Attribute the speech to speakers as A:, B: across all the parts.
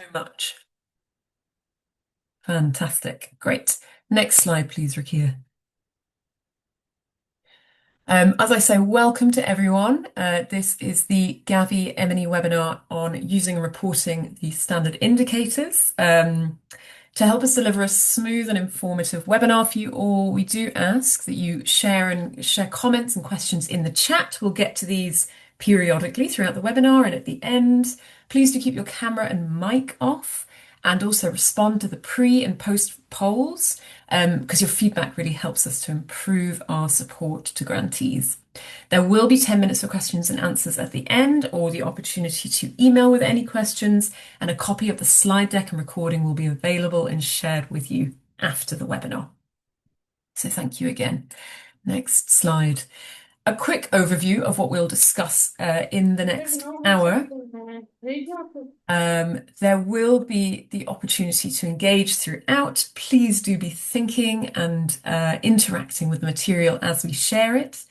A: So much. Fantastic. Great. Next slide, please, Rakia. As I say, welcome to everyone. This is the Gavi M&E webinar on using and reporting the standard indicators. To help us deliver a smooth and informative webinar for you all, we do ask that you share comments and questions in the chat. We'll get to these periodically throughout the webinar, and at the end, please do keep your camera and mic off, and also respond to the pre and post polls, because your feedback really helps us to improve our support to grantees. There will be 10 minutes for questions and answers at the end, or the opportunity to email with any questions, and a copy of the slide deck and recording will be available and shared with you after the webinar. So thank you again. Next slide. A quick overview of what we'll discuss in the next hour. There will be the opportunity to engage throughout. Please do be thinking and interacting with the material as we share it.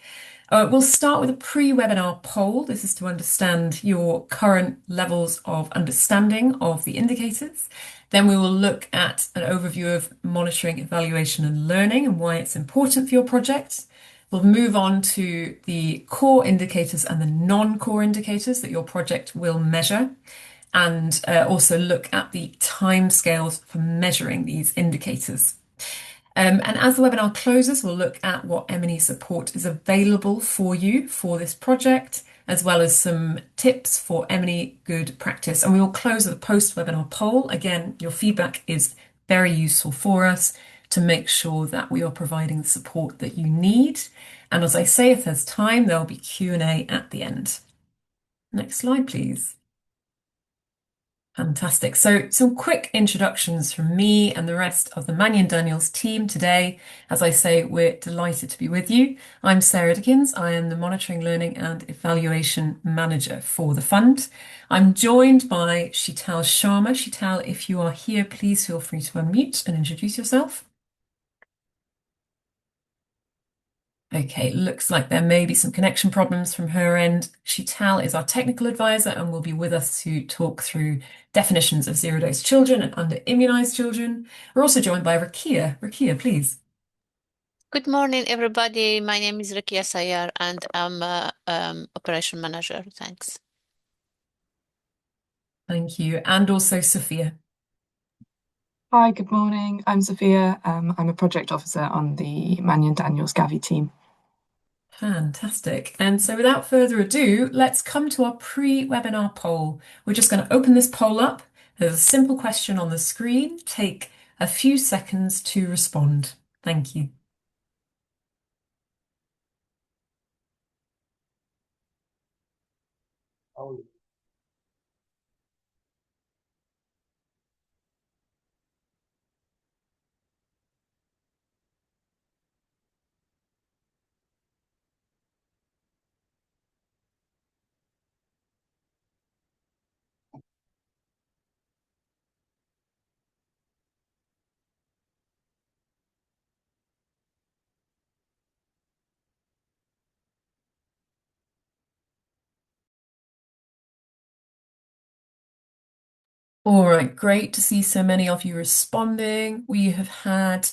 A: We'll start with a pre-webinar poll. This is to understand your current levels of understanding of the indicators. Then we will look at an overview of monitoring, evaluation and learning and why it's important for your project. We'll move on to the core indicators and the non-core indicators that your project will measure, and also look at the timescales for measuring these indicators. And as the webinar closes, we'll look at what M&E support is available for you for this project, as well as some tips for M&E good practice. And we will close with a post-webinar poll. Again, your feedback is very useful for us to make sure that we are providing the support that you need. And as I say, if there's time, there'll be Q&A at the end. Next slide, please. Fantastic. So some quick introductions from me and the rest of the Mannion Daniels team today. As I say, we're delighted to be with you. I'm Sarah Dickens. I am the Monitoring, Learning and Evaluation Manager for the fund. I'm joined by Sheetal Sharma. Sheetal, if you are here, please feel free to unmute and introduce yourself. Okay, looks like there may be some connection problems from her end. Sheetal is our technical advisor and will be with us to talk through definitions of zero-dose children and under-immunized children. We're also joined by Rakia. Rakia, please.
B: Good morning, everybody. My name is Rakia Sayar and I'm operation manager. Thanks.
A: Thank you. And also Sophia.
C: Hi, good morning. I'm Sophia. I'm a project officer on the Mannion Daniels Gavi team.
A: Fantastic. And so without further ado, let's come to our pre-webinar poll. We're just going to open this poll up. There's a simple question on the screen. Take a few seconds to respond. Thank you. All right, great to see so many of you responding. We have had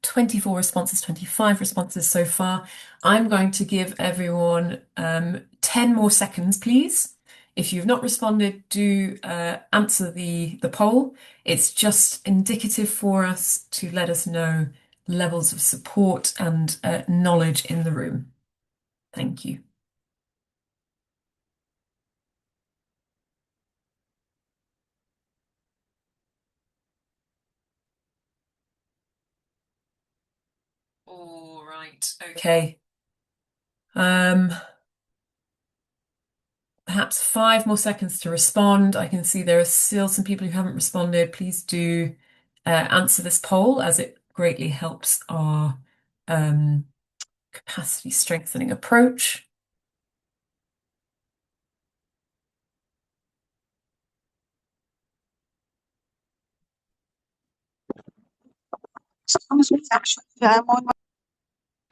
A: 24 responses, 25 responses so far. I'm going to give everyone 10 more seconds, please. If you've not responded, do answer the poll. It's just indicative for us to let us know levels of support and knowledge in the room. Thank you. All right, okay. Perhaps 5 more seconds to respond. I can see there are still some people who haven't responded. Please do answer this poll, as it greatly helps our capacity strengthening approach.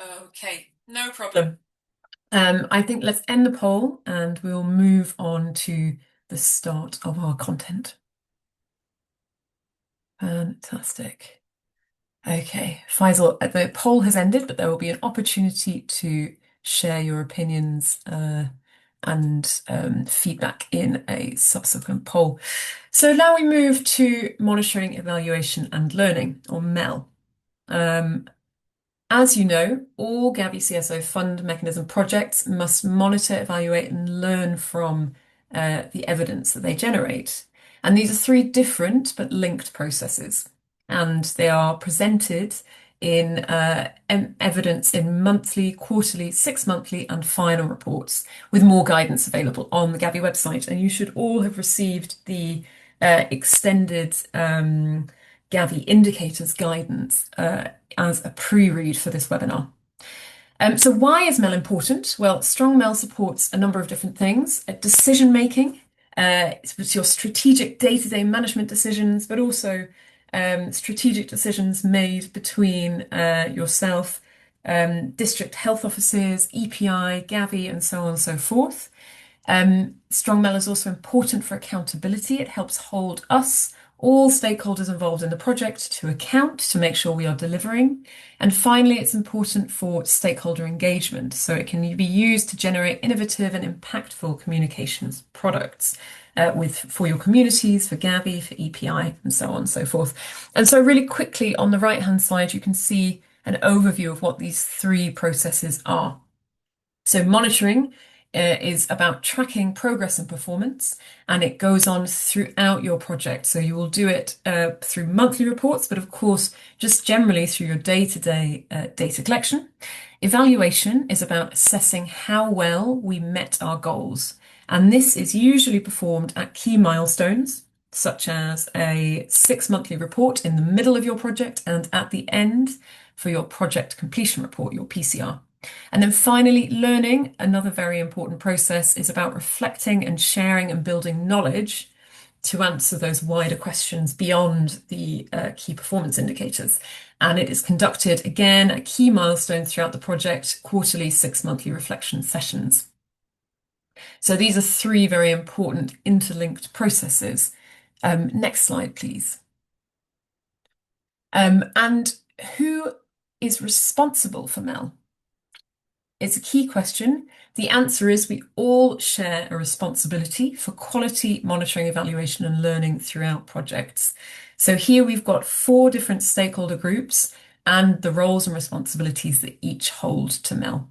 A: Okay, no problem. I think let's end the poll and we'll move on to the start of our content. Fantastic. Okay, Faisal, the poll has ended, but there will be an opportunity to share your opinions and feedback in a subsequent poll. So now we move to monitoring, evaluation, and learning, or MEL. As you know, all Gavi CSO fund mechanism projects must monitor, evaluate, and learn from the evidence that they generate. And these are three different but linked processes. And they are presented in evidence in monthly, quarterly, 6-monthly, and final reports, with more guidance available on the Gavi website. And you should all have received the extended Gavi indicators guidance as a pre-read for this webinar. So why is MEL important? Well, strong MEL supports a number of different things. Decision making, it's your strategic day-to-day management decisions, but also strategic decisions made between yourself, district health officers, EPI, Gavi, and so on and so forth. Strong MEL is also important for accountability. It helps hold us, all stakeholders involved in the project, to account to make sure we are delivering. And finally, it's important for stakeholder engagement. So it can be used to generate innovative and impactful communications products for your communities, for Gavi, for EPI, and so on and so forth. And so really quickly on the right-hand side, you can see an overview of what these three processes are. So monitoring is about tracking progress and performance, and it goes on throughout your project. So you will do it through monthly reports, but of course, just generally through your day-to-day data collection. Evaluation is about assessing how well we met our goals. And this is usually performed at key milestones, such as a 6-monthly report in the middle of your project and at the end for your project completion report, your PCR. And then finally, learning, another very important process, is about reflecting and sharing and building knowledge to answer those wider questions beyond the key performance indicators. And it is conducted again at key milestones throughout the project, quarterly, 6-monthly reflection sessions. So these are three very important interlinked processes. Next slide, please. And who is responsible for MEL? It's a key question. The answer is we all share a responsibility for quality monitoring, evaluation, and learning throughout projects. So here we've got 4 different stakeholder groups and the roles and responsibilities that each hold to MEL.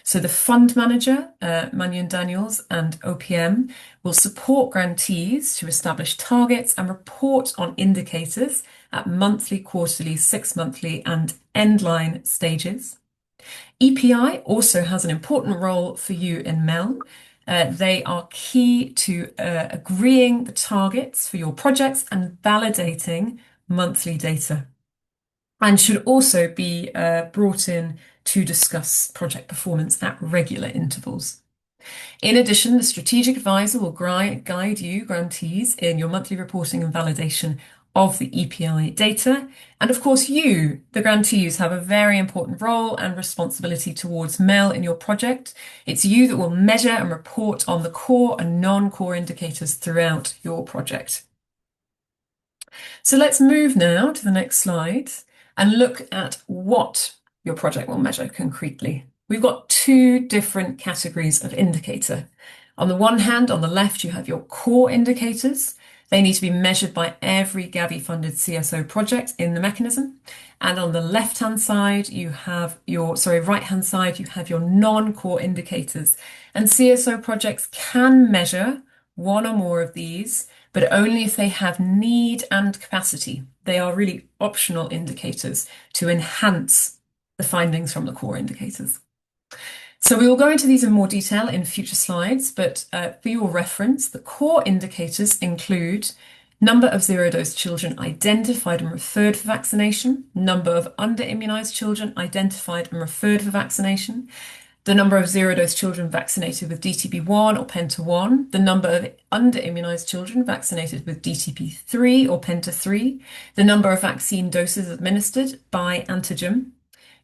A: So the fund manager, Manion Daniels, and OPM will support grantees to establish targets and report on indicators at monthly, quarterly, 6-monthly, and endline stages. EPI also has an important role for you in MEL. They are key to agreeing the targets for your projects and validating monthly data, and should also be brought in to discuss project performance at regular intervals. In addition, the strategic advisor will guide you, grantees, in your monthly reporting and validation of the EPI data. And of course, you, the grantees, have a very important role and responsibility towards MEL in your project. It's you that will measure and report on the core and non-core indicators throughout your project. So let's move now to the next slide and look at what your project will measure concretely. We've got 2 different categories of indicator. On the one hand, on the left, you have your core indicators. They need to be measured by every Gavi-funded CSO project in the mechanism. And on the left-hand side, you have right-hand side, you have your non-core indicators. And CSO projects can measure one or more of these, but only if they have need and capacity. They are really optional indicators to enhance the findings from the core indicators. So we will go into these in more detail in future slides, but for your reference, the core indicators include number of zero-dose children identified and referred for vaccination, number of under-immunized children identified and referred for vaccination, the number of zero-dose children vaccinated with DTP1 or Penta1, the number of under-immunized children vaccinated with DTP3 or Penta3, the number of vaccine doses administered by antigen,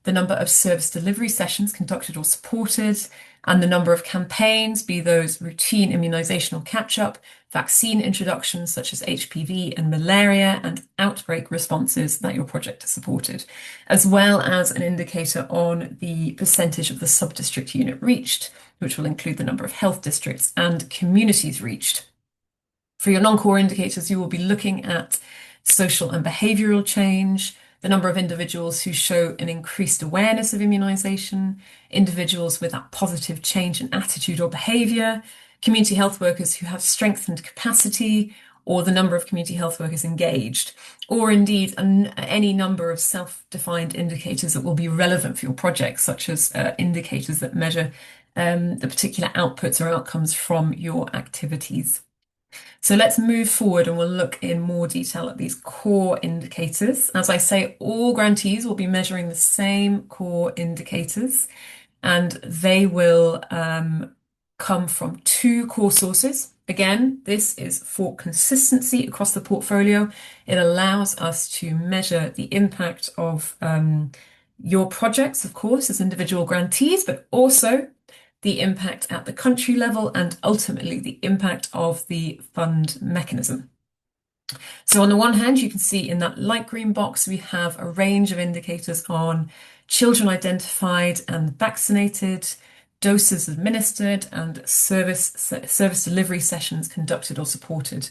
A: the number of service delivery sessions conducted or supported, and the number of campaigns, be those routine immunization or catch-up, vaccine introductions such as HPV and malaria, and outbreak responses that your project has supported, as well as an indicator on the percentage of the sub-district unit reached, which will include the number of health districts and communities reached. For your non-core indicators, you will be looking at social and behavioural change, the number of individuals who show an increased awareness of immunisation, individuals with that positive change in attitude or behaviour, community health workers who have strengthened capacity, or the number of community health workers engaged, or indeed any number of self-defined indicators that will be relevant for your project, such as indicators that measure the particular outputs or outcomes from your activities. So let's move forward and we'll look in more detail at these core indicators. As I say, all grantees will be measuring the same core indicators, and they will come from two core sources. Again, this is for consistency across the portfolio. It allows us to measure the impact of your projects, of course, as individual grantees, but also the impact at the country level and ultimately the impact of the fund mechanism. So on the one hand, you can see in that light green box, we have a range of indicators on children identified and vaccinated, doses administered, and service delivery sessions conducted or supported.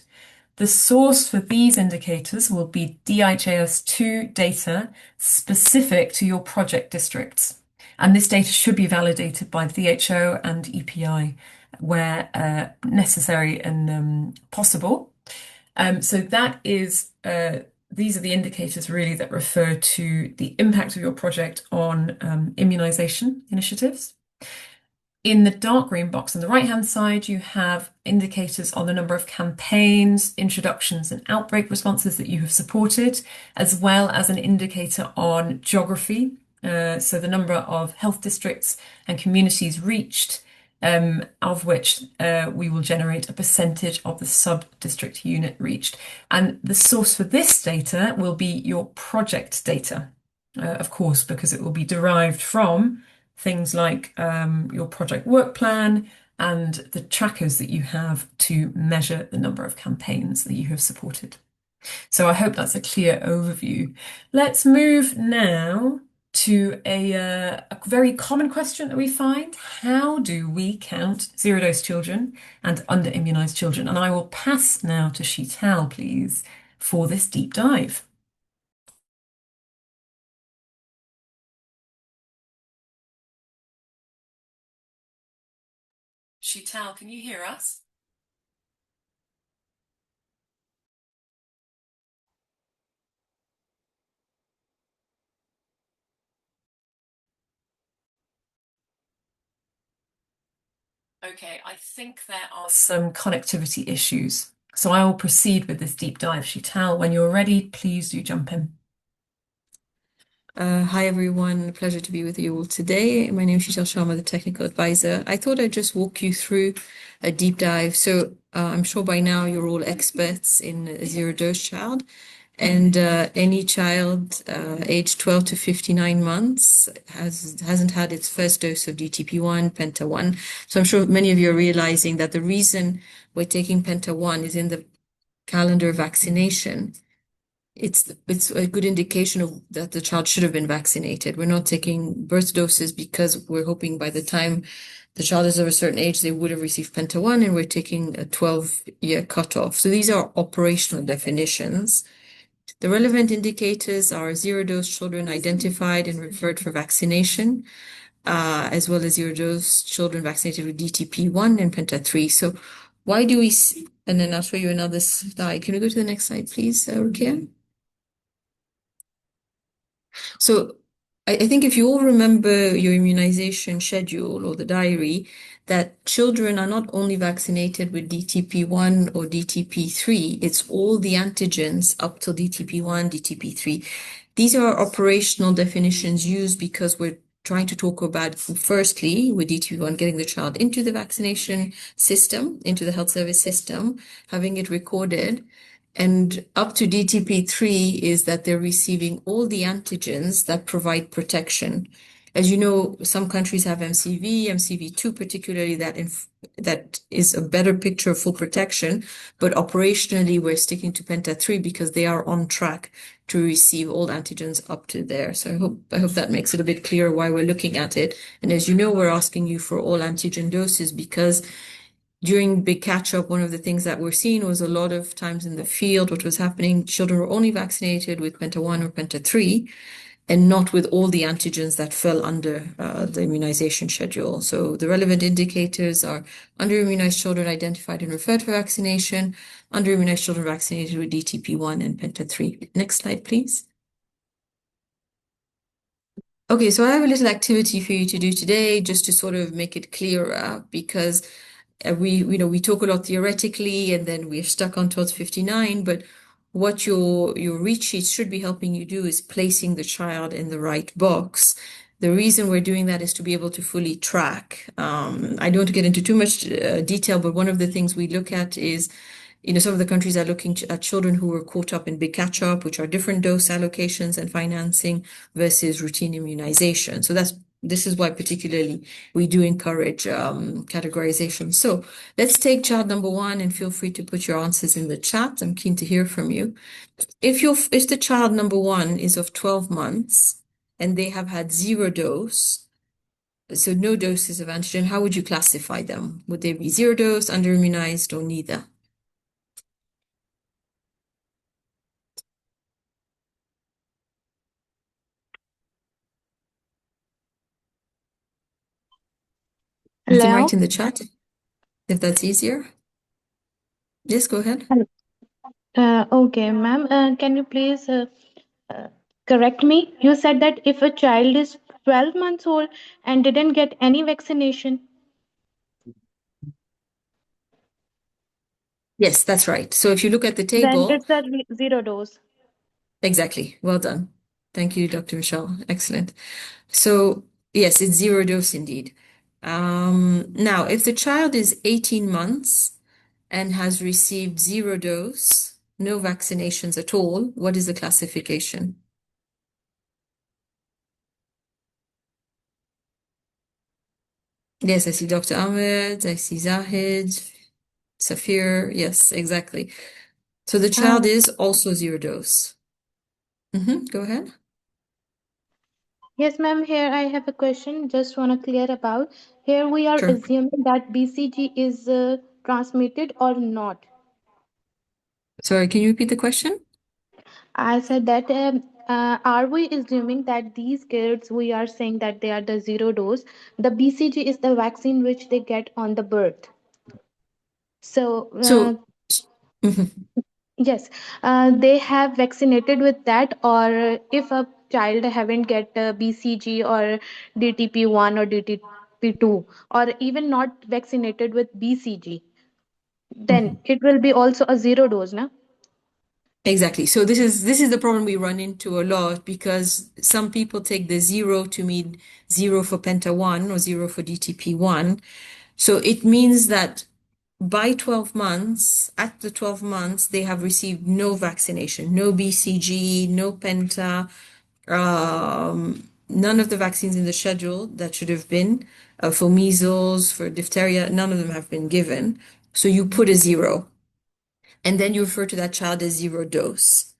A: The source for these indicators will be DHIS2 data specific to your project districts. And this data should be validated by the DHO and EPI where necessary and possible. So that is, these are the indicators really that refer to the impact of your project on immunisation initiatives. In the dark green box on the right-hand side, you have indicators on the number of campaigns, introductions, and outbreak responses that you have supported, as well as an indicator on geography. So the number of health districts and communities reached, of which we will generate a percentage of the sub-district unit reached. And the source for this data will be your project data, of course, because it will be derived from things like your project work plan and the trackers that you have to measure the number of campaigns that you have supported. So I hope that's a clear overview. Let's move now to a very common question that we find. How do we count zero-dose children and under-immunized children? And I will pass now to Sheetal, please, for this deep dive. Sheetal, can you hear us? Okay, I think there are some connectivity issues. So I will proceed with this deep dive. Sheetal, when you're ready, please do jump in.
D: Hi everyone, pleasure to be with you all today. My name is Sheetal Sharma, the technical advisor. I thought I'd just walk you through a deep dive. So I'm sure by now you're all experts in a zero-dose child, and any child aged 12 to 59 months hasn't had its first dose of DTP1, Penta 1. So I'm sure many of you are realizing that the reason we're taking Penta 1 is in the calendar of vaccination. It's a good indication of that the child should have been vaccinated. We're not taking birth doses because we're hoping by the time the child is of a certain age, they would have received Penta 1, and we're taking a 12-year cutoff. So these are operational definitions. The relevant indicators are zero-dose children identified and referred for vaccination, as well as zero-dose children vaccinated with DTP1 and Penta 3. So why do we, and then I'll show you another slide. Can we go to the next slide, please, Rukia? So I think if you all remember your immunization schedule or the diary, that children are not only vaccinated with DTP1 or DTP3, it's all the antigens up till DTP1, DTP3. These are operational definitions used because we're trying to talk about, firstly, with DTP1, getting the child into the vaccination system, into the health service system, having it recorded, And up to DTP3 is that they're receiving all the antigens that provide protection. As you know, some countries have MCV, MCV2 particularly, that is a better picture of full protection, but operationally we're sticking to Penta3 because they are on track to receive all antigens up to there. So I hope that makes it a bit clearer why we're looking at it. And as you know, we're asking you for all antigen doses because during big catch-up, one of the things that we're seeing was a lot of times in the field, what was happening, children were only vaccinated with Penta 1 or Penta 3 and not with all the antigens that fell under the immunization schedule. So the relevant indicators are under-immunized children identified and referred for vaccination, under-immunized children vaccinated with DTP1 and Penta 3. Next slide, please. Okay, so I have a little activity for you to do today just to sort of make it clearer because we talk a lot theoretically and then we're stuck on TODS 59, but what your read sheets should be helping you do is placing the child in the right box. The reason we're doing that is to be able to fully track. I don't want to get into too much detail, but one of the things we look at is some of the countries are looking at children who were caught up in big catch-up, which are different dose allocations and financing versus routine immunization. So this is why particularly we do encourage categorization. So let's take child number 1 and feel free to put your answers in the chat. I'm keen to hear from you. If the child number 1 is of 12 months and they have had 0 dose, so no doses of antigen, how would you classify them? Would they be 0 dose, under-immunized, or neither? You can
E: Hello.
D: write in the chat if that's easier. Yes, go ahead.
E: Okay, ma'am. Can you please uh, correct me? You said that if a child is 12 months old and didn't get any vaccination,
D: Yes, that's right. So if you look at the
E: then
D: table,
E: it's a zero dose.
D: exactly. Well done. Thank you, Dr. Michelle. Excellent. So yes, it's 0 dose indeed. Now, if the child is 18 months and has received 0 dose, no vaccinations at all, what is the classification? Yes, I see Dr. Ahmed, I see Zahid, Safir. Yes, exactly. So the child is also 0 dose. Go ahead.
E: Yes, ma'am. Here I have a question. Just want to clear about. Here we are
D: Sure.
E: assuming that BCG is transmitted or not.
D: Sorry, can you repeat the question?
E: I said that are we assuming that these kids we are saying that they are the zero dose, the BCG is the vaccine which they get on the birth. So
D: So, mhm.
E: yes, they have vaccinated with that, or if a child haven't get BCG or DTP1 or DTP2, or even not vaccinated with BCG, then it will be also a zero dose, na?
D: Exactly. So this is the problem we run into a lot because some people take the 0 to mean 0 for Penta 1 or 0 for DTP1. So it means that by 12 months, at the 12 months, they have received no vaccination, no BCG, no Penta, none of the vaccines in the schedule that should have been for measles, for diphtheria, none of them have been given. So you put a 0, and then you refer to that child as 0 dose.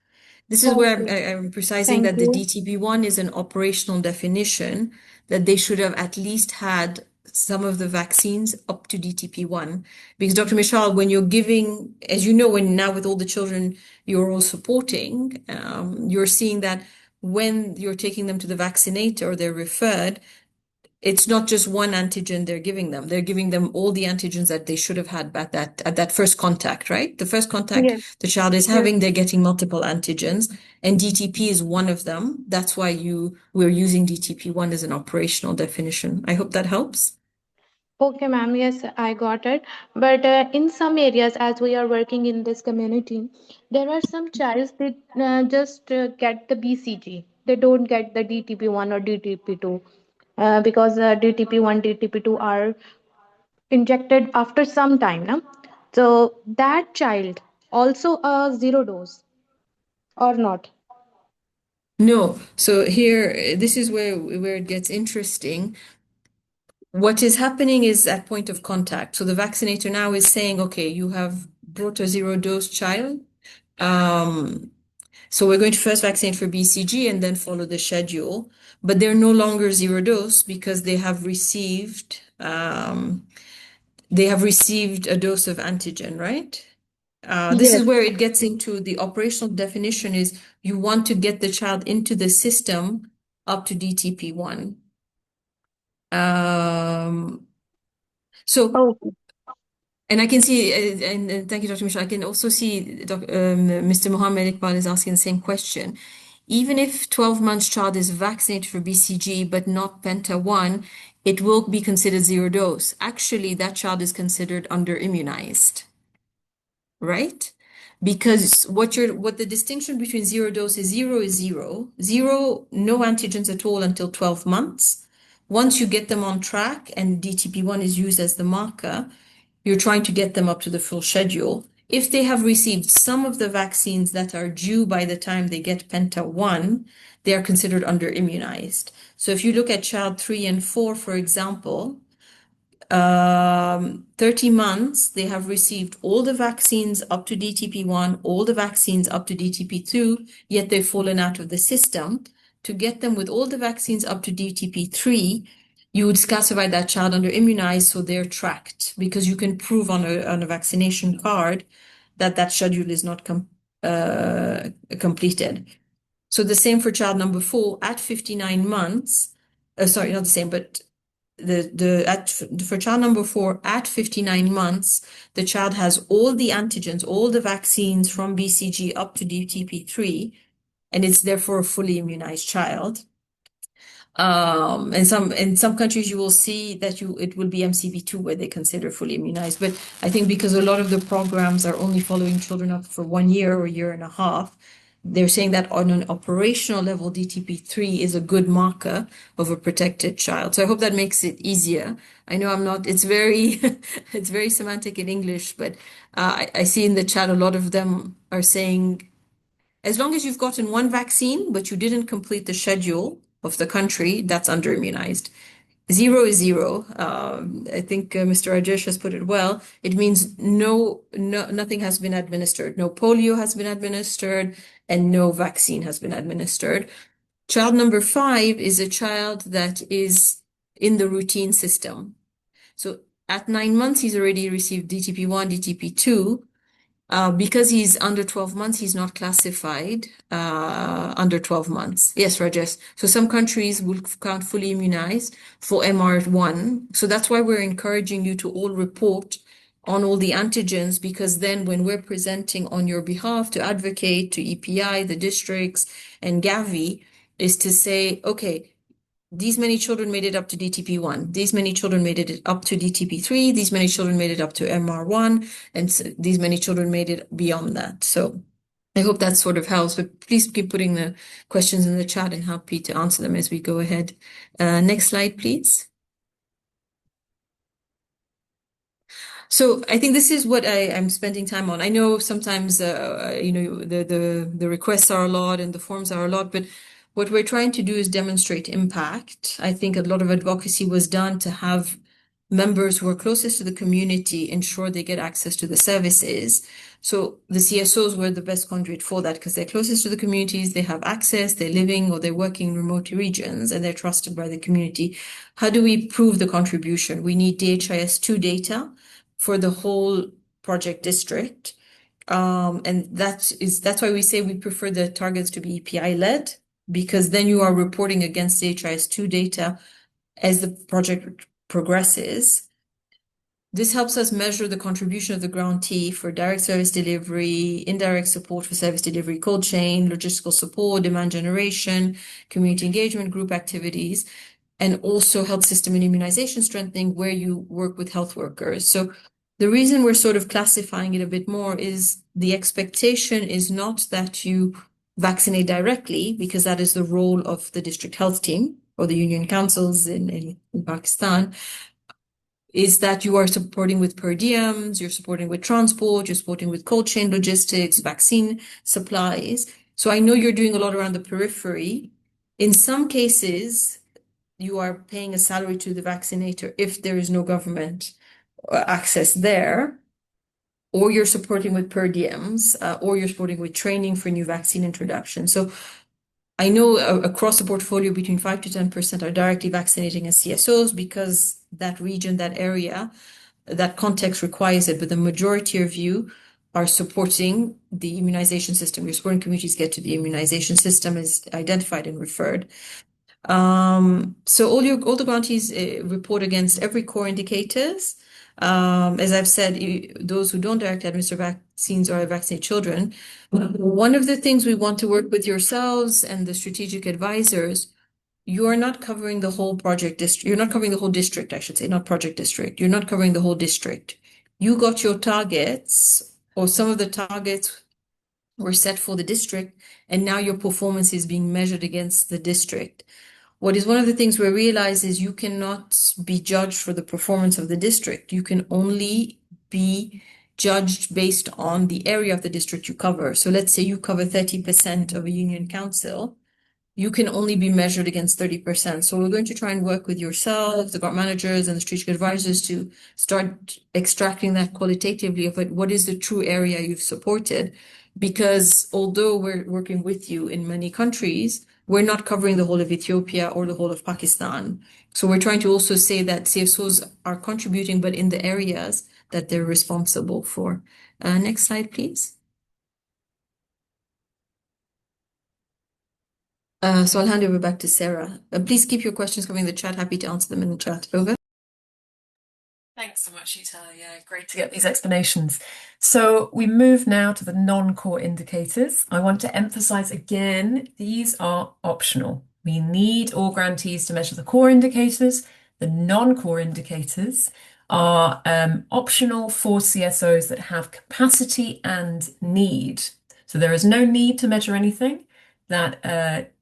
D: This is where
E: Okay.
D: I'm precising
E: Thank
D: that the
E: you.
D: DTP1 is an operational definition that they should have at least had some of the vaccines up to DTP1. Because Dr. Michal, when you're giving, as you know, when now with all the children you're all supporting, you're seeing that when you're taking them to the vaccinator, they're referred, it's not just one antigen they're giving them. They're giving them all the antigens that they should have had at that first contact, right? The first contact
E: Yes.
D: the child is
E: Yes.
D: having, they're getting multiple antigens, and DTP is one of them. That's why we're using DTP1 as an operational definition. I hope that helps.
E: Okay, ma'am. Yes, I got it. But in some areas, as we are working in this community, there are some childs that just get the BCG. They don't get the DTP1 or DTP2 because DTP1, DTP2 are injected after some time. No? So that child, also a zero dose or not?
D: No. So here, this is where it gets interesting. What is happening is at point of contact. So the vaccinator now is saying, okay, you have brought a zero dose child. So we're going to first vaccinate for BCG and then follow the schedule. But they're no longer zero dose because they have received a dose of antigen, right? This is
E: Yes.
D: where it gets into the operational definition is you want to get the child into the system up to DTP1. So,
E: Okay.
D: and I can see, and thank you, Dr. Michelle. I can also see Mr. Mohammed Iqbal is asking the same question. Even if 12 months child is vaccinated for BCG but not Penta 1, it will be considered zero dose. Actually, that child is considered under immunized, right? Because what the distinction between zero dose is zero, no antigens at all until 12 months. Once you get them on track and DTP1 is used as the marker, you're trying to get them up to the full schedule. If they have received some of the vaccines that are due by the time they get Penta 1, they are considered under immunized. So if you look at child 3 and 4, for example, 30 months, they have received all the vaccines up to DTP1, all the vaccines up to DTP2, yet they've fallen out of the system. To get them with all the vaccines up to DTP3, you would classify that child under immunized, so they're tracked because you can prove on a vaccination card that that schedule is not completed. So the same for child number 4 at 59 months. Sorry, not the same, but for child number 4 at 59 months, the child has all the antigens, all the vaccines from BCG up to DTP3, and it's therefore a fully immunized child. In some countries you will see that it will be MCV2 where they consider fully immunized. But I think because a lot of the programs are only following children up for 1 year or a year and a half, they're saying that on an operational level, DTP3 is a good marker of a protected child. So I hope that makes it easier. I know it's very, it's very semantic in English, but I see in the chat a lot of them are saying, as long as you've gotten one vaccine, but you didn't complete the schedule of the country, that's under immunized. Zero is zero. I think Mr. Rajesh has put it well. It means nothing has been administered. No polio has been administered and no vaccine has been administered. Child number 5 is a child that is in the routine system. So at 9 months, he's already received DTP1, DTP2. Because he's under 12 months, he's not classified under 12 months. Yes, Rajesh. So some countries will count fully immunized for MR1. So that's why we're encouraging you to all report on all the antigens, because then when we're presenting on your behalf to advocate to EPI, the districts, and Gavi, is to say, okay, these many children made it up to DTP1. These many children made it up to DTP3. These many children made it up to MR1. And these many children made it beyond that. So I hope that sort of helps. But please keep putting the questions in the chat and happy to answer them as we go ahead. Next slide, please. So I think this is what I'm spending time on. I know sometimes, the requests are a lot and the forms are a lot, but what we're trying to do is demonstrate impact. I think a lot of advocacy was done to have members who are closest to the community ensure they get access to the services. So the CSOs were the best conduit for that because they're closest to the communities, they have access, they're living or they're working in remote regions, and they're trusted by the community. How do we prove the contribution? We need DHIS2 data for the whole project district. And that's why we say we prefer the targets to be EPI led, because then you are reporting against DHIS2 data as the project progresses. This helps us measure the contribution of the grantee for direct service delivery, indirect support for service delivery, cold chain, logistical support, demand generation, community engagement, group activities, and also health system and immunization strengthening where you work with health workers. So the reason we're sort of classifying it a bit more is the expectation is not that you vaccinate directly, because that is the role of the district health team or the union councils in Pakistan. is that you are supporting with per diems, you're supporting with transport, you're supporting with cold chain logistics, vaccine supplies. So I know you're doing a lot around the periphery. In some cases, you are paying a salary to the vaccinator if there is no government access there, or you're supporting with per diems, or you're supporting with training for new vaccine introduction. So I know across the portfolio, between 5 to 10% are directly vaccinating as CSOs because that region, that area, that context requires it. But the majority of you are supporting the immunization system. You're supporting communities get to the immunization system is identified and referred. So all the grantees report against every core indicators. As I've said, those who don't directly administer vaccines or vaccinate children, one of the things we want to work with yourselves and the strategic advisors, you are not covering the whole project district. You're not covering the whole district, I should say, not project district. You're not covering the whole district. You got your targets, or some of the targets were set for the district, and now your performance is being measured against the district. What is one of the things we realize is you cannot be judged for the performance of the district. You can only be judged based on the area of the district you cover. So let's say you cover 30% of a union council, you can only be measured against 30%. So we're going to try and work with yourselves, the grant managers and the strategic advisors to start extracting that qualitatively of what is the true area you've supported. Because although we're working with you in many countries, we're not covering the whole of Ethiopia or the whole of Pakistan. So we're trying to also say that CSOs are contributing, but in the areas that they're responsible for. Next slide, please. So I'll hand over back to Sarah. Please keep your questions coming in the chat. Happy to answer them in the chat. Over.
A: Thanks so much, Sheetal. Yeah, great to get these explanations. So we move now to the non-core indicators. I want to emphasize again, these are optional. We need all grantees to measure the core indicators. The non-core indicators are optional for CSOs that have capacity and need. So there is no need to measure anything that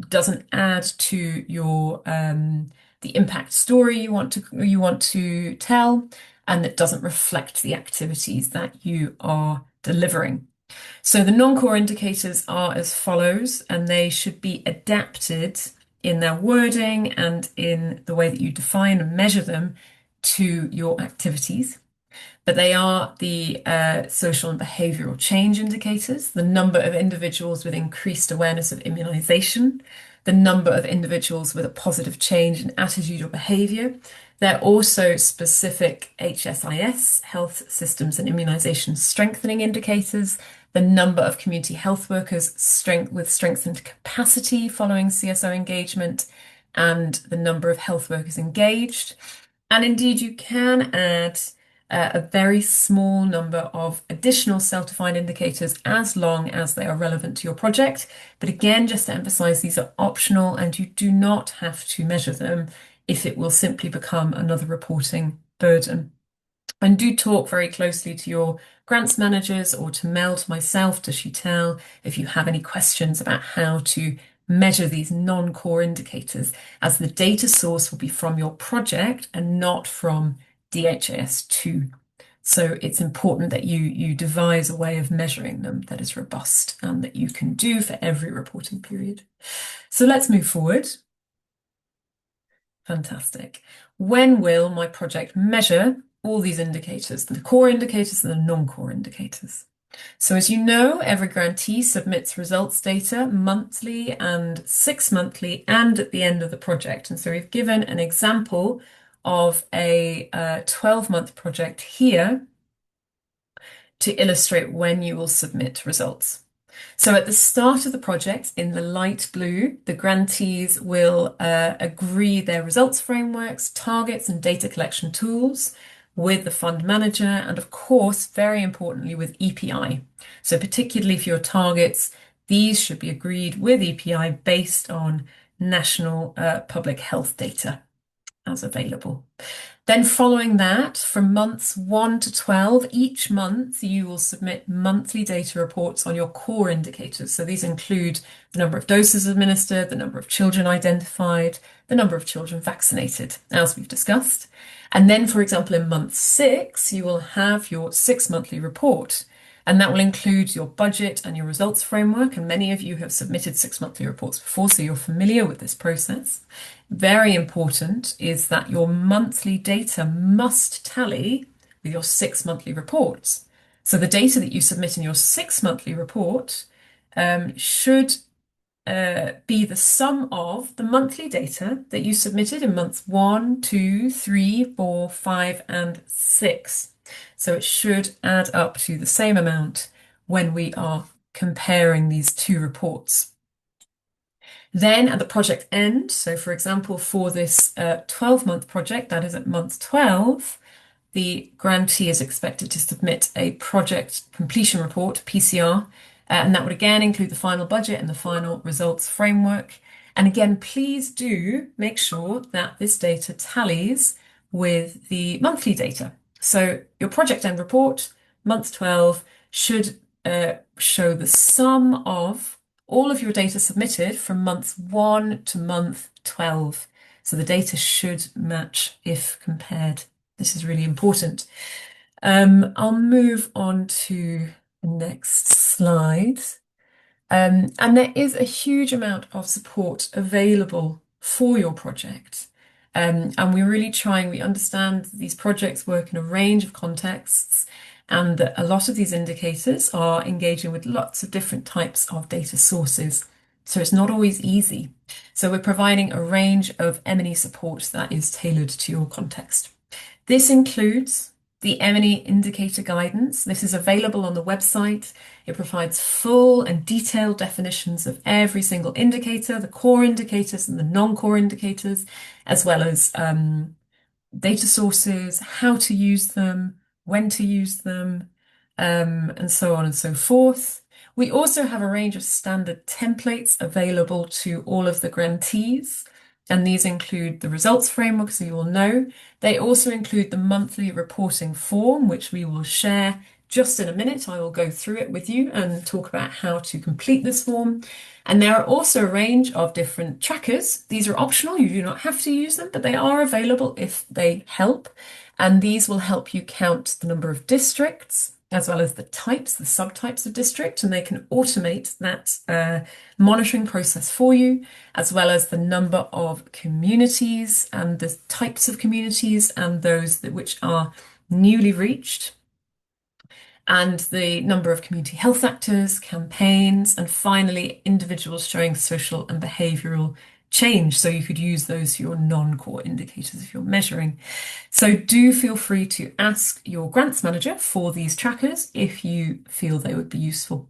A: doesn't add to your the impact story you want to tell, and that doesn't reflect the activities that you are delivering. So the non-core indicators are as follows, and they should be adapted in their wording and in the way that you define and measure them to your activities. But they are the social and behavioural change indicators, the number of individuals with increased awareness of immunisation, the number of individuals with a positive change in attitude or behaviour. They're also specific HSIS, health systems and immunisation strengthening indicators, the number of community health workers with strengthened capacity following CSO engagement, and the number of health workers engaged. And indeed, you can add a very small number of additional self-defined indicators as long as they are relevant to your project. But again, just to emphasize, these are optional and you do not have to measure them if it will simply become another reporting burden. And do talk very closely to your grants managers or to Mel, to myself, to Sheetal, if you have any questions about how to measure these non-core indicators, as the data source will be from your project and not from DHIS2. So it's important that you devise a way of measuring them that is robust and that you can do for every reporting period. So let's move forward. Fantastic. When will my project measure all these indicators, the core indicators and the non-core indicators? So as you know, every grantee submits results data monthly and 6 monthly and at the end of the project. And so we've given an example of a 12-month project here to illustrate when you will submit results. So at the start of the project, in the light blue, the grantees will agree their results frameworks, targets and data collection tools with the fund manager, and of course, very importantly, with EPI. So particularly for your targets, these should be agreed with EPI based on national public health data. as available. Then following that, from months 1 to 12, each month you will submit monthly data reports on your core indicators. So these include the number of doses administered, the number of children identified, the number of children vaccinated, as we've discussed. And then, for example, in month 6, you will have your 6-monthly report. And that will include your budget and your results framework. And many of you have submitted 6-monthly reports before, so you're familiar with this process. Very important is that your monthly data must tally with your 6-monthly reports. So the data that you submit in your 6-monthly report should be the sum of the monthly data that you submitted in months 1, 2, 3, 4, 5, and 6. So it should add up to the same amount when we are comparing these two reports. Then at the project end, so for example, for this 12-month project, that is at month 12, the grantee is expected to submit a project completion report, PCR, and that would again include the final budget and the final results framework. And again, please do make sure that this data tallies with the monthly data. So your project end report, month 12, should show the sum of all of your data submitted from month 1 to month 12. So the data should match if compared. This is really important. I'll move on to the next slide. And there is a huge amount of support available for your project. And we're really trying, we understand these projects work in a range of contexts, and that a lot of these indicators are engaging with lots of different types of data sources. So it's not always easy. So we're providing a range of M&E support that is tailored to your context. This includes the M&E indicator guidance. This is available on the website. It provides full and detailed definitions of every single indicator, the core indicators and the non-core indicators, as well as data sources, how to use them, when to use them, and so on and so forth. We also have a range of standard templates available to all of the grantees, and these include the results framework, so you will know. They also include the monthly reporting form, which we will share just in a minute. I will go through it with you and talk about how to complete this form. And there are also a range of different trackers. These are optional, you do not have to use them, but they are available if they help. And these will help you count the number of districts, as well as the types, the subtypes of district, and they can automate that monitoring process for you, as well as the number of communities and the types of communities and those which are newly reached, and the number of community health actors, campaigns, and finally, individuals showing social and behavioural change. So you could use those for your non-core indicators if you're measuring. So do feel free to ask your grants manager for these trackers if you feel they would be useful.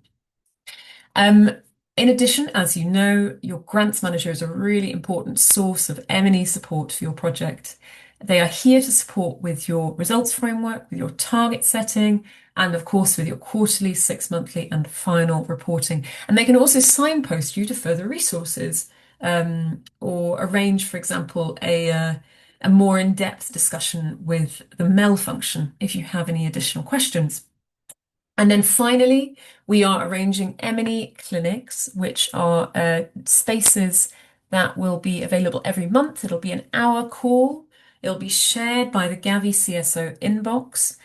A: In addition, as you know, your grants manager is a really important source of M&E support for your project. They are here to support with your results framework, with your target setting, and of course with your quarterly, 6-monthly and final reporting. And they can also signpost you to further resources, or arrange, for example, a more in-depth discussion with the MEL function if you have any additional questions. And then finally, we are arranging M&E clinics, which are spaces that will be available every month. It'll be an hour call. It'll be shared by the Gavi CSO inbox.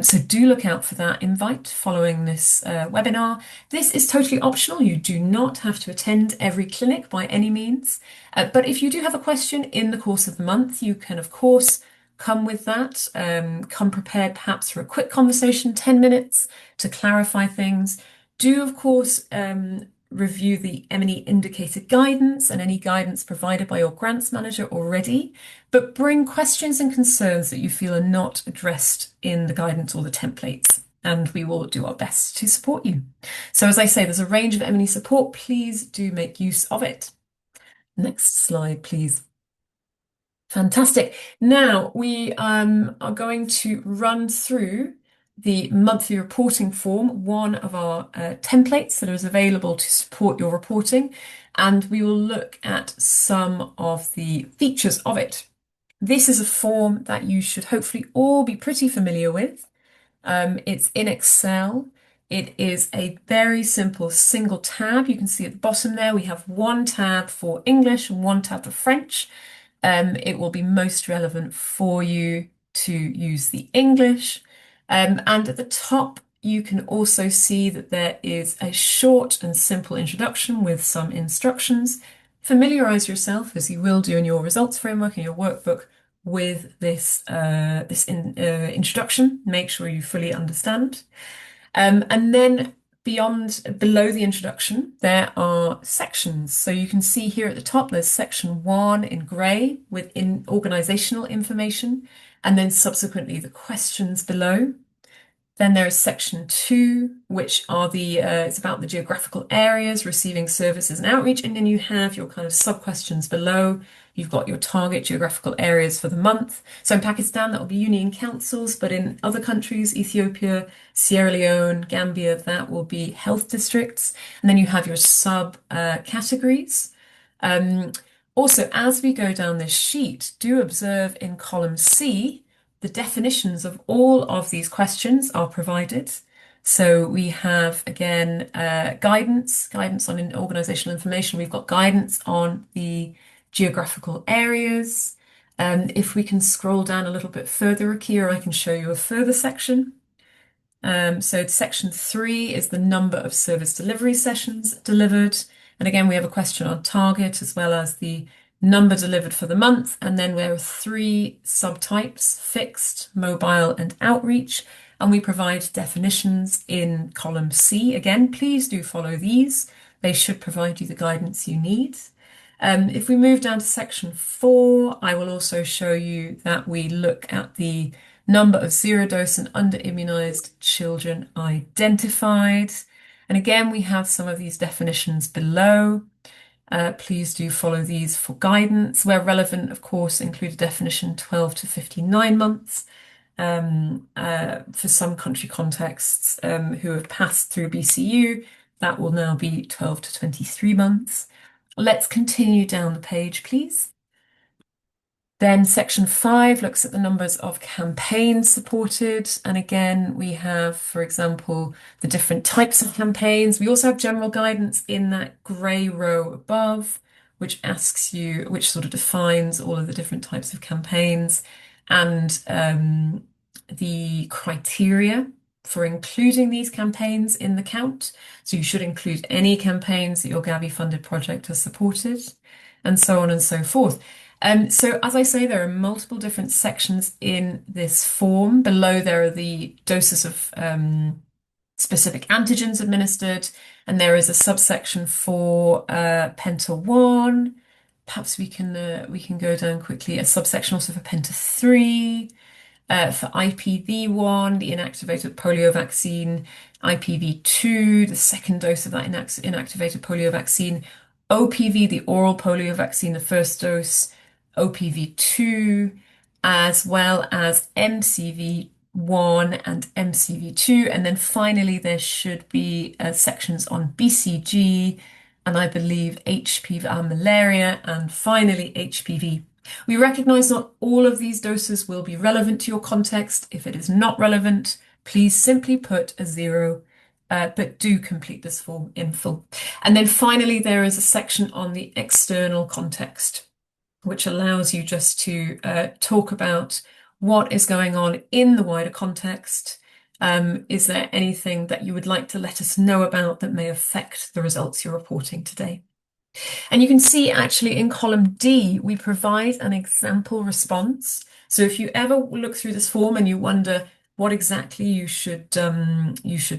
A: So do look out for that invite following this webinar. This is totally optional. You do not have to attend every clinic by any means. But if you do have a question in the course of the month, you can, of course, come with that. Come prepared perhaps for a quick conversation, 10 minutes to clarify things. Do, of course, review the M&E indicator guidance and any guidance provided by your grants manager already, but bring questions and concerns that you feel are not addressed in the guidance or the templates, and we will do our best to support you. So as I say, there's a range of M&E support. Please do make use of it. Next slide, please. Fantastic. Now we are going to run through the monthly reporting form, one of our templates that is available to support your reporting, and we will look at some of the features of it. This is a form that you should hopefully all be pretty familiar with. It's in Excel. It is a very simple single tab. You can see at the bottom there, we have one tab for English and one tab for French. It will be most relevant for you to use the English. And at the top, you can also see that there is a short and simple introduction with some instructions. Familiarize yourself, as you will do in your results framework and your workbook, with this introduction. Make sure you fully understand. And then below the introduction, there are sections. So you can see here at the top, there's section 1 in grey with organizational information, and then subsequently the questions below. Then there is section 2, which are it's about the geographical areas receiving services and outreach. And then you have your kind of sub-questions below. You've got your target geographical areas for the month. So in Pakistan, that will be union councils, but in other countries, Ethiopia, Sierra Leone, Gambia, that will be health districts. And then you have your sub-categories. Also, as we go down this sheet, do observe in column C, the definitions of all of these questions are provided. So we have, again, guidance on organizational information. We've got guidance on the geographical areas. If we can scroll down a little bit further, Akia, I can show you a further section. So section 3 is the number of service delivery sessions delivered. And again, we have a question on target as well as the number delivered for the month. And then there are 3 subtypes: fixed, mobile, and outreach. And we provide definitions in column C. Again, please do follow these. They should provide you the guidance you need. If we move down to section 4, I will also show you that we look at the number of zero-dose and under-immunized children identified. And again, we have some of these definitions below. Please do follow these for guidance. Where relevant, of course, include a definition 12 to 59 months. For some country contexts who have passed through BCU, that will now be 12 to 23 months. Let's continue down the page, please. Then section 5 looks at the numbers of campaigns supported. And again, we have, for example, the different types of campaigns. We also have general guidance in that grey row above, which asks you, which sort of defines all of the different types of campaigns and the criteria for including these campaigns in the count. So you should include any campaigns that your Gavi funded project has supported, and so on and so forth. So as I say, there are multiple different sections in this form. Below there are the doses of specific antigens administered, and there is a subsection for Penta 1. Perhaps we can go down quickly. A subsection also for Penta 3. For IPV1, the inactivated polio vaccine, IPV2, the second dose of that inactivated polio vaccine, OPV, the oral polio vaccine, the first dose, OPV2, as well as MCV1 and MCV2. And then finally, there should be sections on BCG, and I believe HPV, malaria, and finally HPV. We recognize not all of these doses will be relevant to your context. If it is not relevant, please simply put a 0, but do complete this form in full. And then finally, there is a section on the external context, which allows you just to talk about what is going on in the wider context. Is there anything that you would like to let us know about that may affect the results you're reporting today? And you can see actually in column D, we provide an example response. So if you ever look through this form and you wonder what exactly you should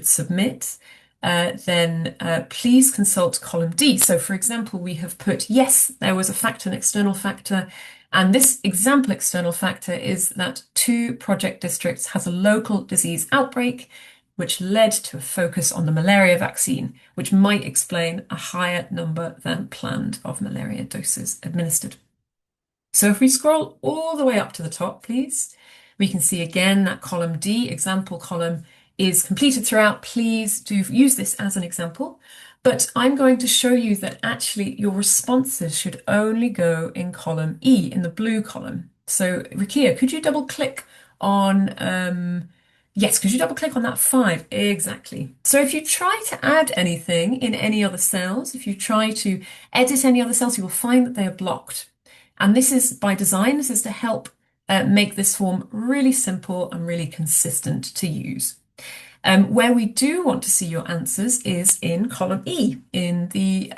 A: submit, then please consult column D. So for example, we have put, yes, there was a factor, an external factor, and this example external factor is that 2 project districts has a local disease outbreak, which led to a focus on the malaria vaccine, which might explain a higher number than planned of malaria doses administered. So if we scroll all the way up to the top, please, we can see again that column D, example column, is completed throughout. Please do use this as an example, but I'm going to show you that actually your responses should only go in column E, in the blue column. So Rukia, could you double click on, yes, could you double click on that 5? Exactly. So if you try to add anything in any other cells, if you try to edit any other cells, you will find that they are blocked. And this is by design, this is to help make this form really simple and really consistent to use. Where we do want to see your answers is in column E, in the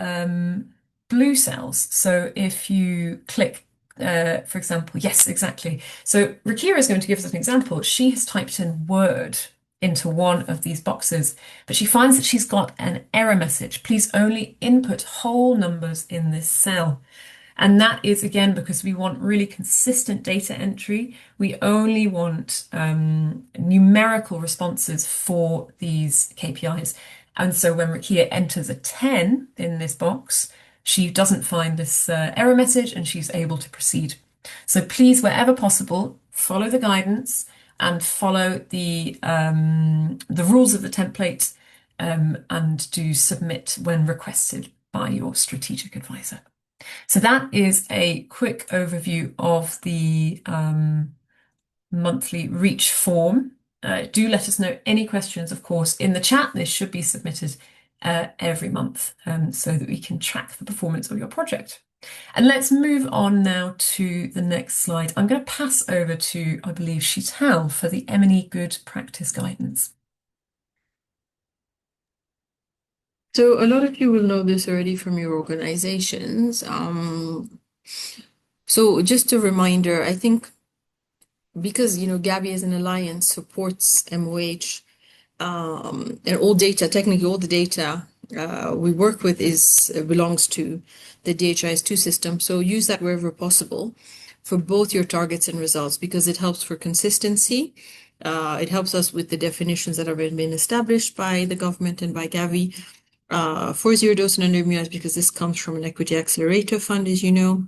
A: blue cells. So if you click, for example, yes, exactly. So Rukia is going to give us an example. She has typed in word into one of these boxes, but she finds that she's got an error message. Please only input whole numbers in this cell. And that is, again, because we want really consistent data entry. We only want numerical responses for these KPIs. And so when Rukia enters a 10 in this box, she doesn't find this error message and she's able to proceed. So please, wherever possible, follow the guidance and follow the rules of the template and do submit when requested by your strategic advisor. So that is a quick overview of the monthly reach form. Do let us know any questions, of course, in the chat. This should be submitted every month so that we can track the performance of your project. And let's move on now to the next slide. I'm going to pass over to, I believe, Sheetal for the M&E Good Practice Guidance.
D: So a lot of you will know this already from your organizations. So just a reminder, I think because, Gavi as an alliance supports MOH, and all data, technically all the data we work with belongs to the DHIS2 system. So use that wherever possible for both your targets and results, because it helps for consistency. It helps us with the definitions that have been established by the government and by Gavi. For zero dose and under-immunized, because this comes from an equity accelerator fund, as you know.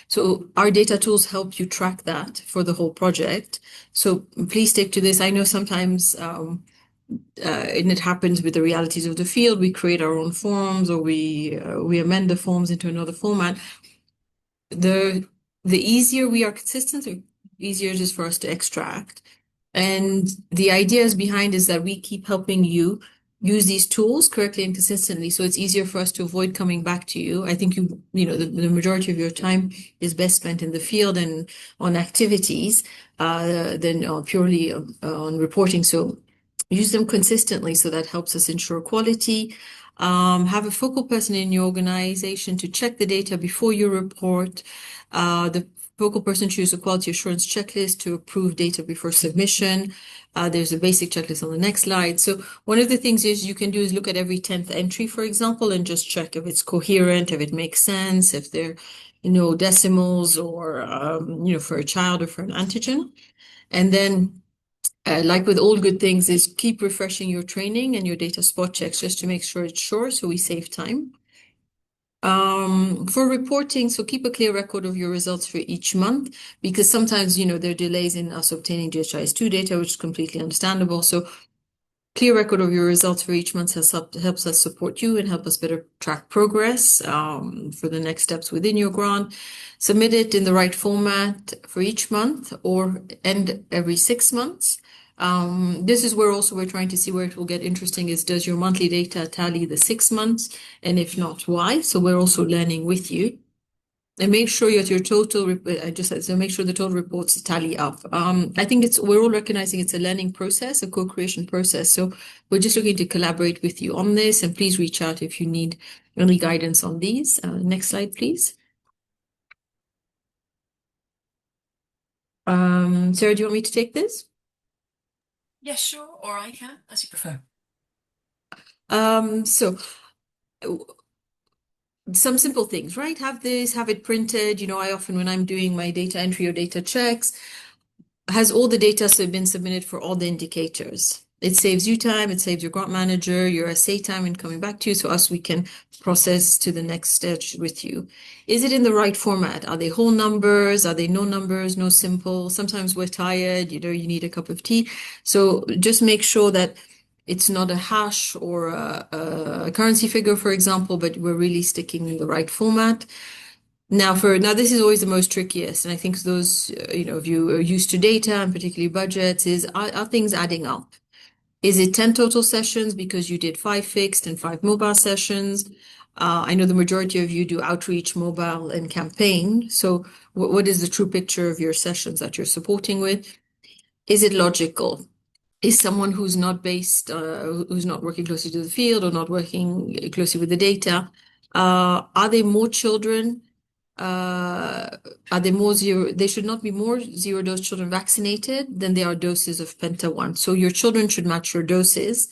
D: So our data tools help you track that for the whole project. So please stick to this. I know sometimes, and it happens with the realities of the field, we create our own forms or we amend the forms into another format. The easier we are consistent, the easier it is for us to extract. And the ideas behind is that we keep helping you use these tools correctly and consistently, so it's easier for us to avoid coming back to you. I think the majority of your time is best spent in the field and on activities than purely on reporting. So use them consistently, so that helps us ensure quality. Have a focal person in your organization to check the data before you report. The focal person choose a quality assurance checklist to approve data before submission. There's a basic checklist on the next slide. So one of the things you can do is look at every 10th entry, for example, and just check if it's coherent, if it makes sense, if there are decimals or, for a child or for an antigen. And then, like with all good things, is keep refreshing your training and your data spot checks just to make sure it's sure, so we save time. For reporting, so keep a clear record of your results for each month, because sometimes, there are delays in us obtaining DHIS2 data, which is completely understandable. So clear record of your results for each month helps us support you and help us better track progress for the next steps within your grant. Submit it in the right format for each month and every 6 months. This is where also we're trying to see where it will get interesting is, does your monthly data tally the 6 months? And if not, why? So we're also learning with you. And make sure that your total, make sure the total reports tally up. I think we're all recognizing it's a learning process, a co-creation process. So we're just looking to collaborate with you on this, and please reach out if you need any guidance on these. Next slide, please. Sarah, do you want me to take this?
A: Yes, sure, or I can, as you prefer.
D: So some simple things, right? Have it printed. I often, when I'm doing my data entry or data checks, has all the data been submitted for all the indicators. It saves you time, it saves your grant manager, your SA time in coming back to you, so we can process to the next stage with you. Is it in the right format? Are they whole numbers? Are they no numbers, no simple? Sometimes we're tired, you need a cup of tea. So just make sure that it's not a hash or a currency figure, for example, but we're really sticking in the right format. Now, this is always the most trickiest, and I think those, if you are used to data and particularly budgets, are things adding up? Is it 10 total sessions because you did 5 fixed and 5 mobile sessions? I know the majority of you do outreach, mobile, and campaign. So what is the true picture of your sessions that you're supporting with? Is it logical? Is someone who's not working closely to the field or not working closely with the data, are they more children? Are they more zero? They should not be more zero dose children vaccinated than there are doses of Penta 1. So your children should match your doses.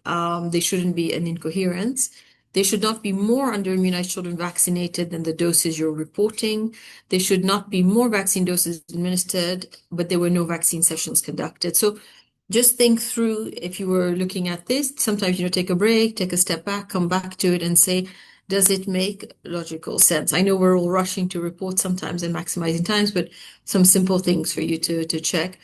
D: They shouldn't be an incoherence. They should not be more under immunized children vaccinated than the doses you're reporting. They should not be more vaccine doses administered, but there were no vaccine sessions conducted. So just think through if you were looking at this, sometimes, take a break, take a step back, come back to it and say, does it make logical sense? I know we're all rushing to report sometimes and maximizing times, but some simple things for you to check.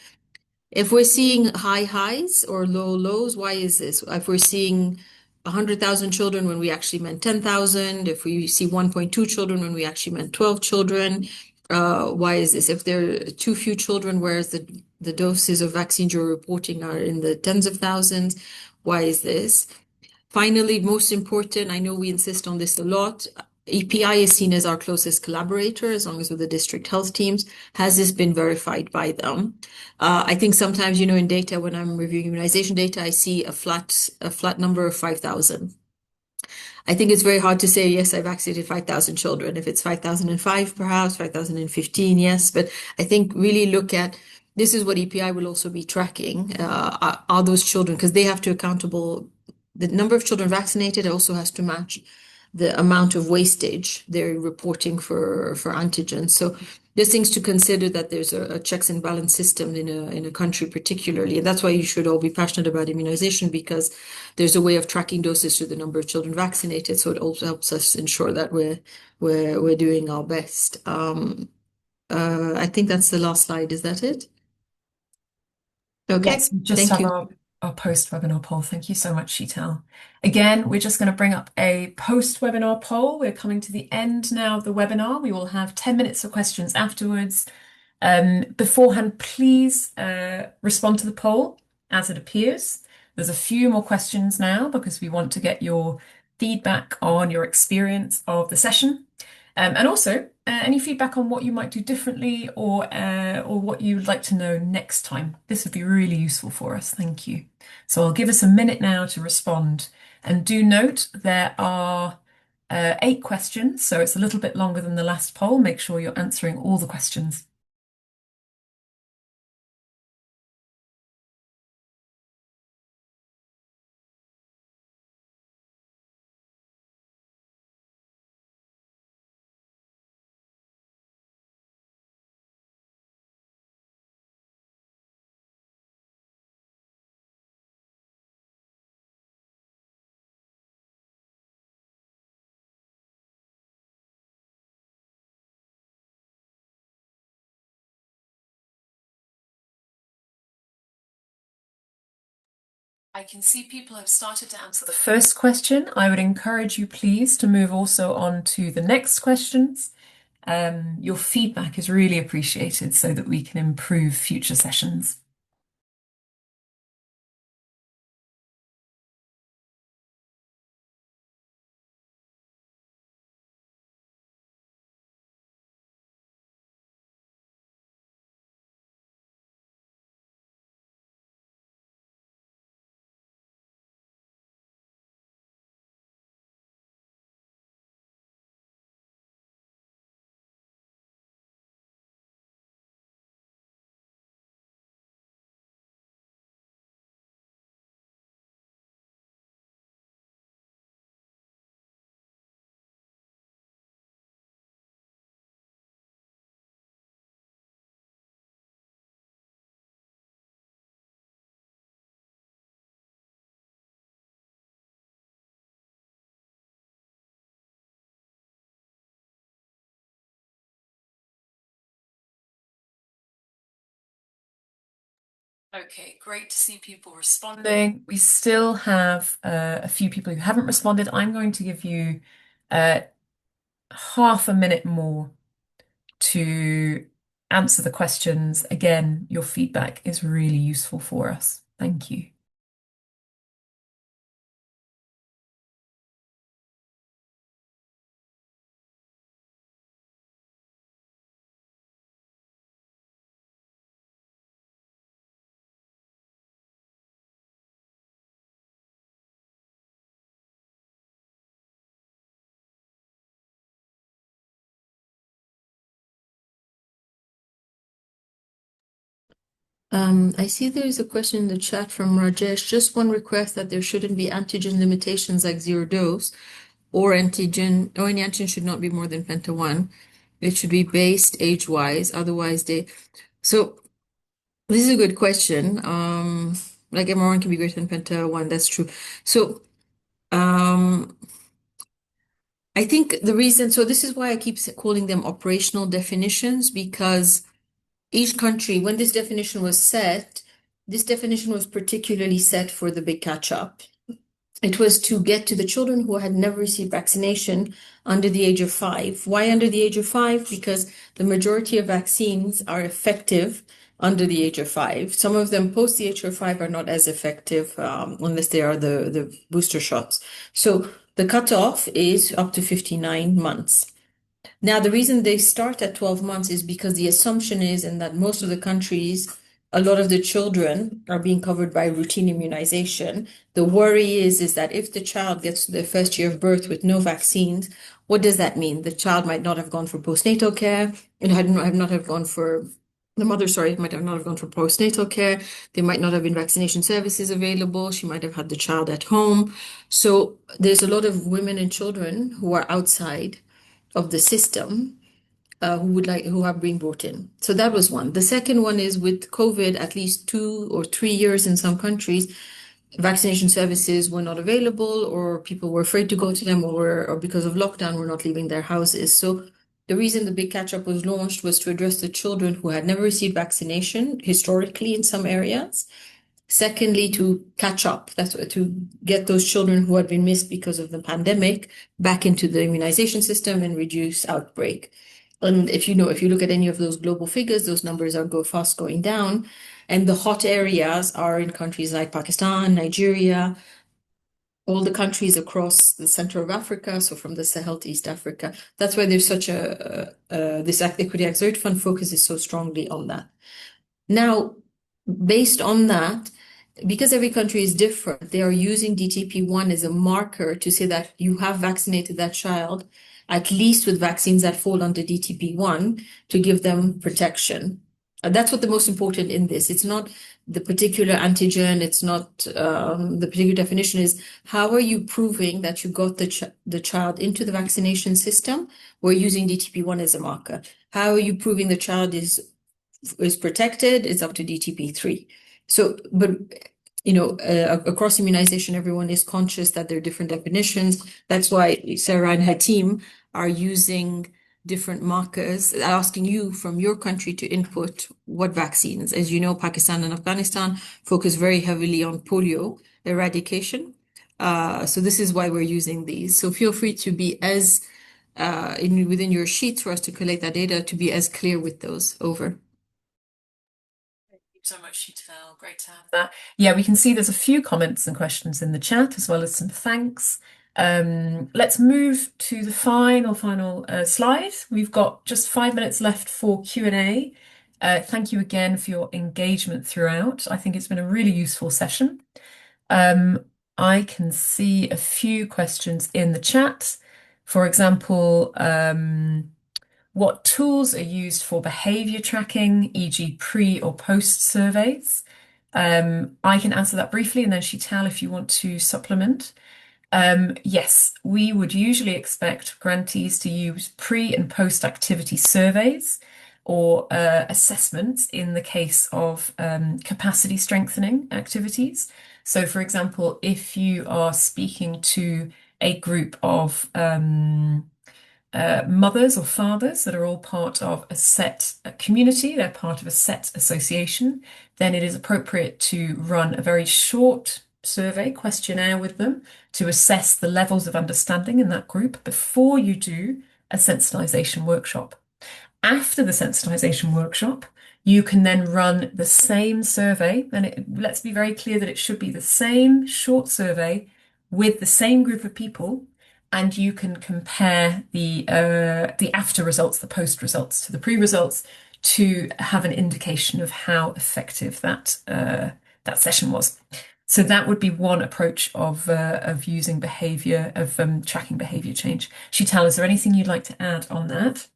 D: If we're seeing high highs or low lows, why is this? If we're seeing 100,000 children when we actually meant 10,000, if we see 1.2 children when we actually meant 12 children, why is this? If there are too few children, whereas the doses of vaccines you're reporting are in the tens of thousands, why is this? Finally, most important, I know we insist on this a lot. EPI is seen as our closest collaborator, as long as with the district health teams. Has this been verified by them? I think sometimes, in data, when I'm reviewing immunization data, I see a flat number of 5,000. I think it's very hard to say, yes, I vaccinated 5,000 children. If it's 5,005, perhaps 5,015, yes. But I think really look at, this is what EPI will also be tracking. Are those children, because they have to accountable, the number of children vaccinated also has to match the amount of wastage they're reporting for antigens. So there's things to consider, that there's a checks and balance system in a country particularly. And that's why you should all be passionate about immunization, because there's a way of tracking doses to the number of children vaccinated. So it also helps us ensure that we're doing our best. I think that's the last slide. Is that it? Okay,
A: Yes, we just
D: thank
A: have
D: you.
A: our post-webinar poll. Thank you so much, Sheetal. Again, we're just going to bring up a post-webinar poll. We're coming to the end now of the webinar. We will have 10 minutes for questions afterwards. Beforehand, please respond to the poll as it appears. There's a few more questions now because we want to get your feedback on your experience of the session. And also any feedback on what you might do differently, or what you would like to know next time. This would be really useful for us. Thank you. So I'll give us a minute now to respond. And do note there are 8 questions, so it's a little bit longer than the last poll. Make sure you're answering all the questions. I can see people have started to answer the first question. I would encourage you, please, to move also on to the next questions. Your feedback is really appreciated so that we can improve future sessions. Okay, great to see people responding. We still have a few people who haven't responded. I'm going to give you half a minute more to answer the questions. Again, your feedback is really useful for us. Thank you.
D: I see there is a question in the chat from Rajesh. Just one request that there shouldn't be antigen limitations like zero dose or antigen, or any antigen should not be more than penta 1. It should be based age-wise. Otherwise, so this is a good question. Like MR1 can be greater than penta 1. That's true. So, I think the reason, so this is why I keep calling them operational definitions, because each country, when this definition was set, this definition was particularly set for the big catch-up. It was to get to the children who had never received vaccination under the age of 5. Why under the age of 5? Because the majority of vaccines are effective under the age of 5. Some of them post the age of 5 are not as effective unless they are the booster shots. So the cutoff is up to 59 months. Now, the reason they start at 12 months is because the assumption is in that most of the countries, a lot of the children are being covered by routine immunization. The worry is that if the child gets to their first year of birth with no vaccines, what does that mean? The child might not have gone for postnatal care, and not have gone for the mother, sorry, might have not have gone for postnatal care. There might not have been vaccination services available. She might have had the child at home. So there's a lot of women and children who are outside of the system who have been brought in. So that was one. The second one is with COVID, at least 2 or 3 years in some countries, vaccination services were not available, or people were afraid to go to them, or because of lockdown were not leaving their houses. So the reason the big catch-up was launched was to address the children who had never received vaccination historically in some areas. Secondly, to catch up, that's to get those children who had been missed because of the pandemic back into the immunization system and reduce outbreak. And if you look at any of those global figures, those numbers are fast going down. And the hot areas are in countries like Pakistan, Nigeria, all the countries across the center of Africa, so from the Sahel to East Africa. That's why there's such this Equity Accelerator Fund focuses so strongly on that. Now, based on that, because every country is different, they are using DTP1 as a marker to say that you have vaccinated that child, at least with vaccines that fall under DTP1, to give them protection. That's what the most important in this. It's not the particular antigen, it's not the particular definition, is how are you proving that you got the child into the vaccination system? We're using DTP1 as a marker. How are you proving the child is protected? It's up to DTP3. So, but across immunization, everyone is conscious that there are different definitions. That's why Sarah and her team are using different markers, asking you from your country to input what vaccines. As you know, Pakistan and Afghanistan focus very heavily on polio eradication. So this is why we're using these. So feel free to be as within your sheets for us to collect that data, to be as clear with those. Over.
A: So much, Sheetal. Great to have that. Yeah, we can see there's a few comments and questions in the chat, as well as some thanks. Let's move to the final slide. We've got just 5 minutes left for Q&A. Thank you again for your engagement throughout. I think it's been a really useful session. I can see a few questions in the chat. For example, what tools are used for behavior tracking, e.g. pre or post surveys? I can answer that briefly, and then Sheetal, if you want to supplement. Yes, we would usually expect grantees to use pre and post activity surveys or assessments in the case of capacity strengthening activities. So, for example, if you are speaking to a group of mothers or fathers that are all part of a set community, they're part of a set association, then it is appropriate to run a very short survey questionnaire with them to assess the levels of understanding in that group before you do a sensitization workshop. After the sensitization workshop, you can then run the same survey, and let's be very clear that it should be the same short survey with the same group of people, and you can compare the after results, the post results to the pre-results, to have an indication of how effective that session was. So that would be one approach of using behavior, of tracking behavior change. Sheetal, is there anything you'd like to add on that?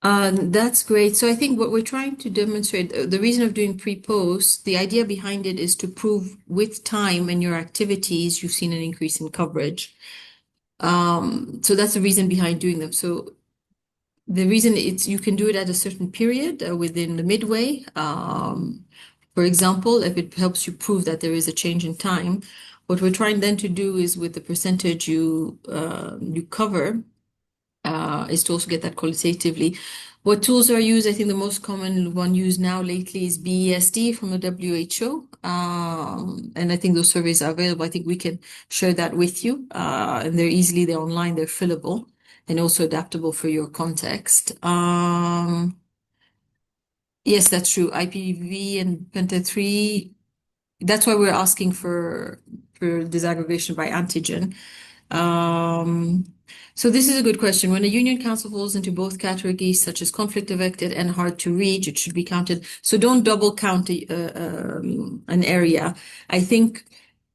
D: That's great. So I think what we're trying to demonstrate, the reason of doing pre-post, the idea behind it is to prove with time and your activities, you've seen an increase in coverage. So that's the reason behind doing them. So the reason you can do it at a certain period within the midway. For example, if it helps you prove that there is a change in time, what we're trying then to do is with the percentage you cover, is to also get that qualitatively. What tools are used? I think the most common one used now lately is BESD from the WHO. And I think those surveys are available. I think we can share that with you. And they're online, they're fillable and also adaptable for your context. Yes, that's true. IPV and Penta3. That's why we're asking for disaggregation by antigen. So this is a good question. When a union council falls into both categories, such as conflict affected and hard to reach, it should be counted. So don't double count an area. I think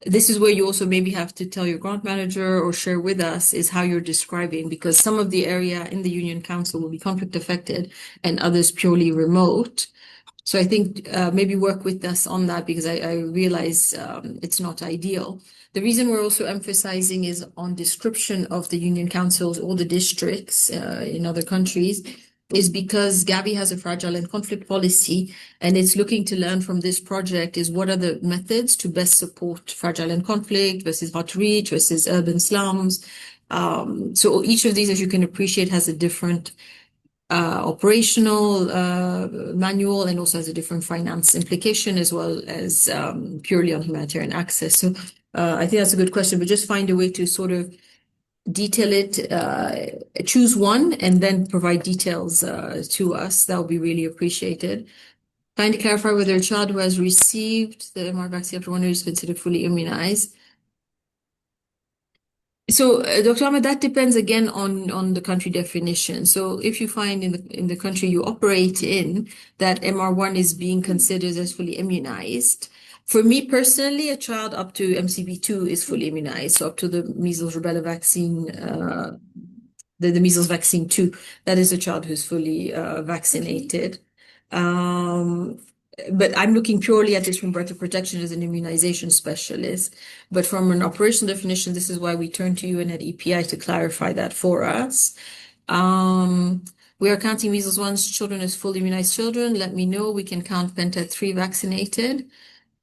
D: this is where you also maybe have to tell your grant manager or share with us is how you're describing, because some of the area in the union council will be conflict affected and others purely remote. So I think maybe work with us on that, because I realize it's not ideal. The reason we're also emphasizing is on description of the union councils or the districts in other countries is because Gavi has a fragile and conflict policy, and it's looking to learn from this project is what are the methods to best support fragile and conflict versus hard to reach versus urban slums. So each of these, as you can appreciate, has a different operational manual and also has a different finance implication as well as purely on humanitarian access. So I think that's a good question, but just find a way to sort of detail it, choose one and then provide details to us. That would be really appreciated. Kindly clarify whether a child who has received the MR vaccine after 1 year is considered fully immunized. So, Dr. Ahmed, that depends again on the country definition. So if you find in the country you operate in that MR1 is being considered as fully immunized, for me personally, a child up to MCV2 is fully immunized. So up to the measles rubella vaccine, the measles vaccine 2, that is a child who's fully vaccinated. But I'm looking purely at this from Birth to Protection as an immunization specialist. But from an operational definition, this is why we turn to you and at EPI to clarify that for us. We are counting measles 1 children as fully immunized children. Let me know. We can count Penta 3 vaccinated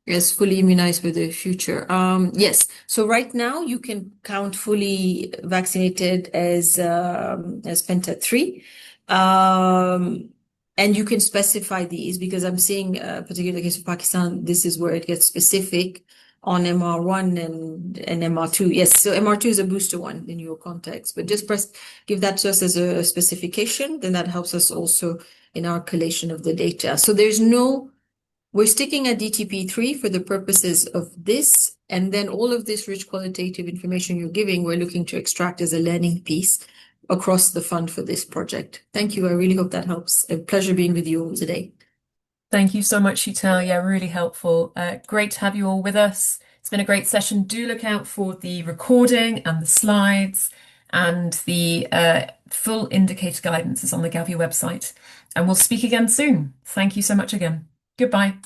D: as fully immunized for the future. Yes. So right now you can count fully vaccinated as Penta 3. And you can specify these because I'm seeing, particularly in the case of Pakistan, this is where it gets specific on MR1 and MR2. Yes, so MR2 is a booster one in your context, but just give that to us as a specification, then that helps us also in our collation of the data. So we're sticking at DTP3 for the purposes of this, and then all of this rich qualitative information you're giving, we're looking to extract as a learning piece across the fund for this project. Thank you. I really hope that helps. A pleasure being with you all today.
A: Thank you so much, Sheetal. Yeah, really helpful. Great to have you all with us. It's been a great session. Do look out for the recording and the slides, and the full indicator guidance is on the Gavi website. And we'll speak again soon. Thank you so much again. Goodbye.